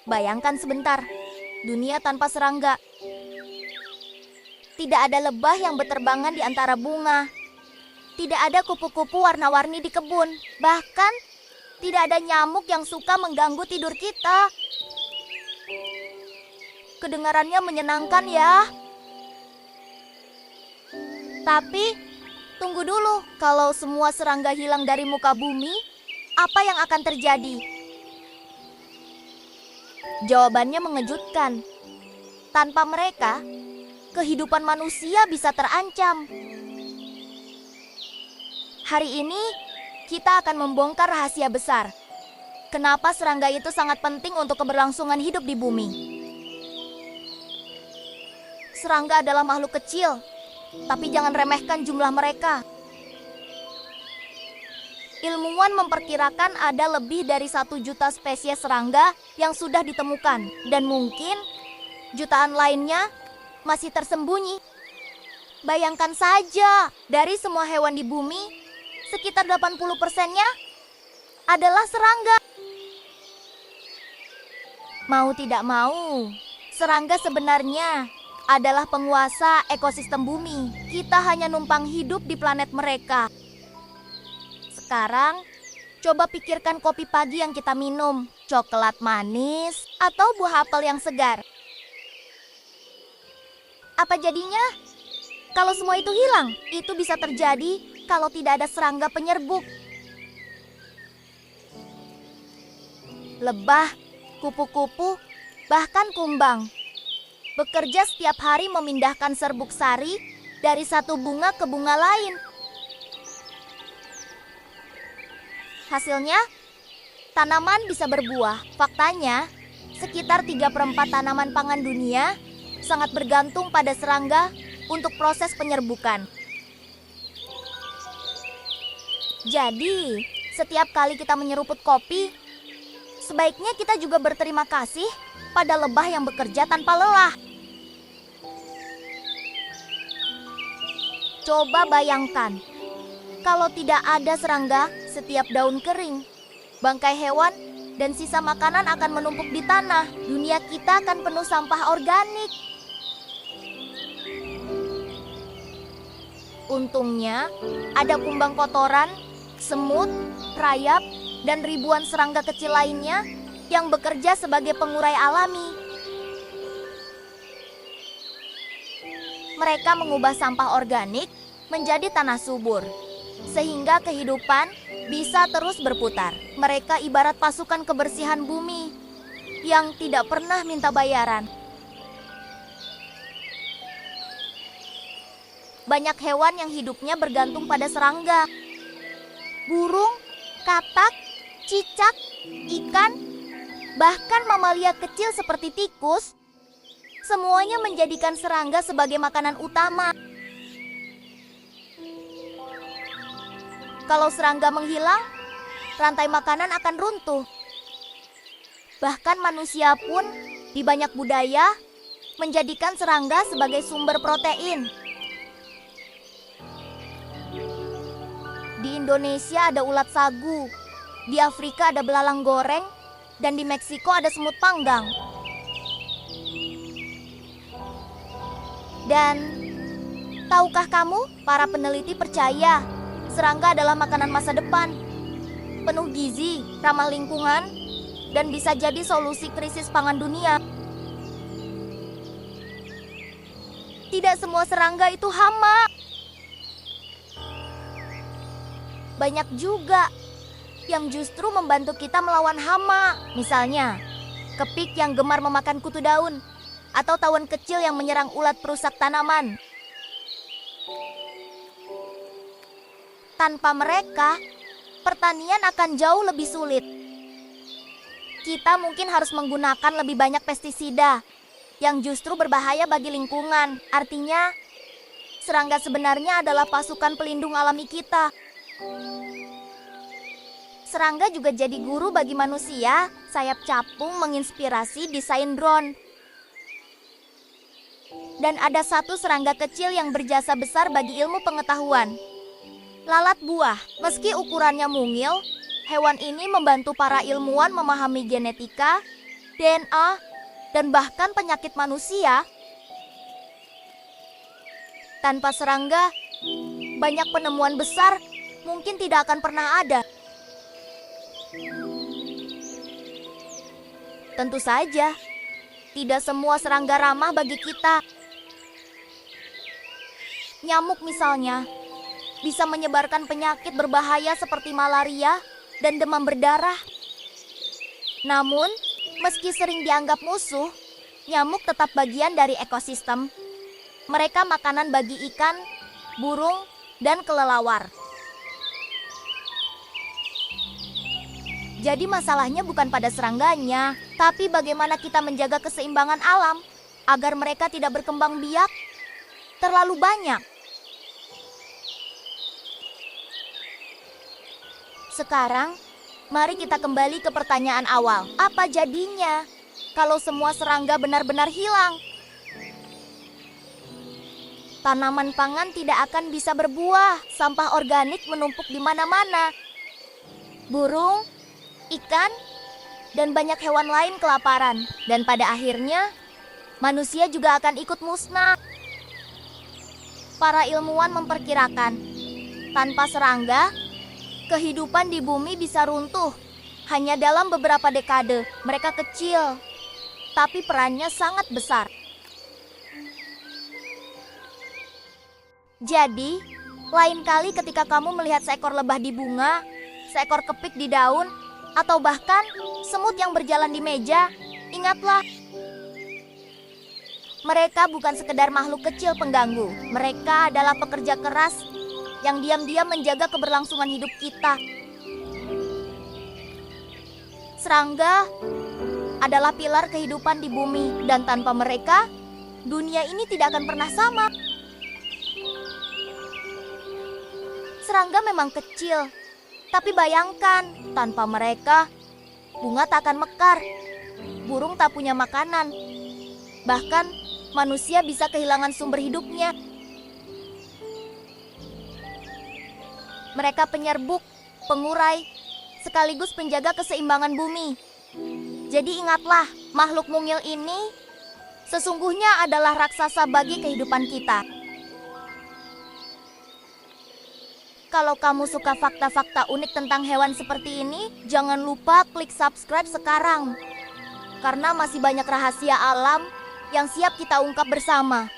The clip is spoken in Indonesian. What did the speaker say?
Bayangkan sebentar, dunia tanpa serangga. Tidak ada lebah yang berterbangan di antara bunga. Tidak ada kupu-kupu warna-warni di kebun. Bahkan, tidak ada nyamuk yang suka mengganggu tidur kita. Kedengarannya menyenangkan ya. Tapi, tunggu dulu. Kalau semua serangga hilang dari muka bumi, apa yang akan terjadi? Jawabannya mengejutkan. Tanpa mereka, kehidupan manusia bisa terancam. Hari ini, kita akan membongkar rahasia besar. Kenapa serangga itu sangat penting untuk keberlangsungan hidup di bumi? Serangga adalah makhluk kecil, tapi jangan remehkan jumlah mereka. Ilmuwan memperkirakan ada lebih dari 1 juta spesies serangga yang sudah ditemukan. Dan mungkin jutaan lainnya masih tersembunyi. Bayangkan saja, dari semua hewan di bumi, sekitar 80%-nya adalah serangga. Mau tidak mau, serangga sebenarnya adalah penguasa ekosistem bumi. Kita hanya numpang hidup di planet mereka. Sekarang, coba pikirkan kopi pagi yang kita minum, coklat manis, atau buah apel yang segar. Apa jadinya? Kalau semua itu hilang, itu bisa terjadi kalau tidak ada serangga penyerbuk. Lebah, kupu-kupu, bahkan kumbang bekerja setiap hari memindahkan serbuk sari dari satu bunga ke bunga lain. Hasilnya, tanaman bisa berbuah. Faktanya, sekitar 3/4 tanaman pangan dunia sangat bergantung pada serangga untuk proses penyerbukan. Jadi, setiap kali kita menyeruput kopi, sebaiknya kita juga berterima kasih pada lebah yang bekerja tanpa lelah. Coba bayangkan, kalau tidak ada serangga, setiap daun kering, bangkai hewan, dan sisa makanan akan menumpuk di tanah. Dunia kita akan penuh sampah organik. Untungnya, ada kumbang kotoran, semut, rayap, dan ribuan serangga kecil lainnya yang bekerja sebagai pengurai alami. Mereka mengubah sampah organik menjadi tanah subur, sehingga kehidupan bisa terus berputar. Mereka ibarat pasukan kebersihan bumi yang tidak pernah minta bayaran. Banyak hewan yang hidupnya bergantung pada serangga. Burung, katak, cicak, ikan, bahkan mamalia kecil seperti tikus, semuanya menjadikan serangga sebagai makanan utama. Kalau serangga menghilang, rantai makanan akan runtuh. Bahkan manusia pun di banyak budaya menjadikan serangga sebagai sumber protein. Di Indonesia ada ulat sagu, di Afrika ada belalang goreng, dan di Meksiko ada semut panggang. Dan tahukah kamu, para peneliti percaya serangga adalah makanan masa depan, penuh gizi, ramah lingkungan, dan bisa jadi solusi krisis pangan dunia. Tidak semua serangga itu hama. Banyak juga yang justru membantu kita melawan hama. Misalnya, kepik yang gemar memakan kutu daun, atau tawon kecil yang menyerang ulat perusak tanaman. Tanpa mereka, pertanian akan jauh lebih sulit. Kita mungkin harus menggunakan lebih banyak pestisida yang justru berbahaya bagi lingkungan. Artinya, serangga sebenarnya adalah pasukan pelindung alami kita. Serangga juga jadi guru bagi manusia. Sayap capung menginspirasi desain drone. Dan ada satu serangga kecil yang berjasa besar bagi ilmu pengetahuan. Lalat buah. Meski ukurannya mungil, hewan ini membantu para ilmuwan memahami genetika DNA, dan bahkan penyakit manusia. Tanpa serangga, banyak penemuan besar mungkin tidak akan pernah ada. Tentu saja, tidak semua serangga ramah bagi kita. Nyamuk misalnya, bisa menyebarkan penyakit berbahaya seperti malaria dan demam berdarah. Namun, meski sering dianggap musuh, nyamuk tetap bagian dari ekosistem. Mereka makanan bagi ikan, burung, dan kelelawar. Jadi masalahnya bukan pada serangganya, tapi bagaimana kita menjaga keseimbangan alam agar mereka tidak berkembang biak terlalu banyak. Sekarang, mari kita kembali ke pertanyaan awal. Apa jadinya kalau semua serangga benar-benar hilang? Tanaman pangan tidak akan bisa berbuah, sampah organik menumpuk di mana-mana. Burung, ikan, dan banyak hewan lain kelaparan. Dan pada akhirnya, manusia juga akan ikut musnah. Para ilmuwan memperkirakan, tanpa serangga, kehidupan di bumi bisa runtuh. Hanya dalam beberapa dekade, mereka kecil, tapi perannya sangat besar. Jadi, lain kali ketika kamu melihat seekor lebah di bunga, seekor kepik di daun, atau bahkan semut yang berjalan di meja, ingatlah, mereka bukan sekedar makhluk kecil pengganggu. Mereka adalah pekerja keras yang diam-diam menjaga keberlangsungan hidup kita. Serangga adalah pilar kehidupan di bumi, dan tanpa mereka, dunia ini tidak akan pernah sama. Serangga memang kecil, tapi bayangkan, tanpa mereka, bunga tak akan mekar, burung tak punya makanan, bahkan manusia bisa kehilangan sumber hidupnya. Mereka penyerbuk, pengurai, sekaligus penjaga keseimbangan bumi. Jadi ingatlah, makhluk mungil ini sesungguhnya adalah raksasa bagi kehidupan kita. Kalau kamu suka fakta-fakta unik tentang hewan seperti ini, jangan lupa klik subscribe sekarang. Karena masih banyak rahasia alam yang siap kita ungkap bersama.